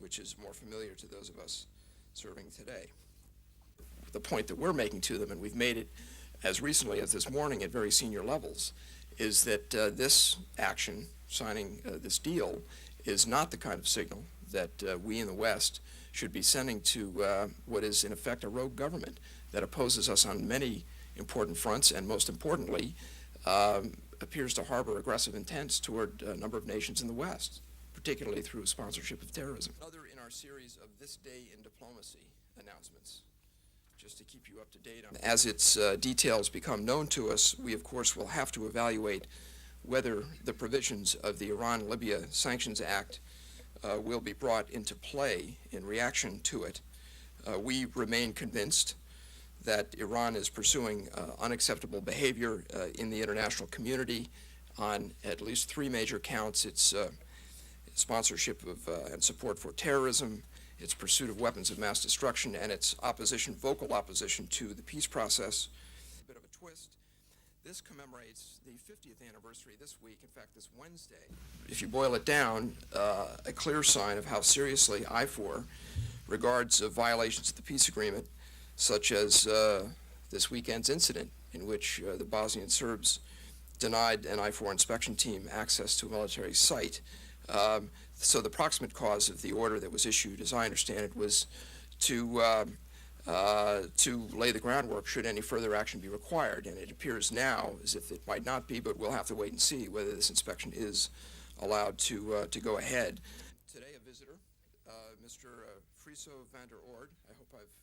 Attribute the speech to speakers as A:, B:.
A: which is more familiar to those of us serving today. The point that we're making to them, and we've made it as recently as this morning at very senior levels, is that this action, signing this deal, is not the kind of signal that we in the West should be sending to what is in effect a rogue government that opposes us on many important fronts, and most importantly appears to harbor aggressive intents toward a number of nations in the West, particularly through sponsorship of terrorism. Another in our series of This Day in Diplomacy announcements, just to keep you up to date on. As its details become known to us, we of course will have to evaluate whether the provisions of the Iran-Libya Sanctions Act will be brought into play in reaction to it. We remain convinced that Iran is pursuing unacceptable behavior in the international community on at least three major counts: its sponsorship of and support for terrorism, its pursuit of weapons of mass destruction, and its vocal opposition to the peace process. A bit of a twist. This commemorates the 50th anniversary this week, in fact this Wednesday. If you boil it down, a clear sign of how seriously IFOR regards violations of the peace agreement, such as this weekend's incident in which the Bosnian Serbs denied an IFOR inspection team access to a military site. So the proximate cause of the order that was issued, as I understand it, was to lay the groundwork should any further action be required. And it appears now as if it might not be, but we'll have to wait and see whether this inspection is allowed to go ahead. Today a visitor, Mr. Friso van der Oord. I hope I've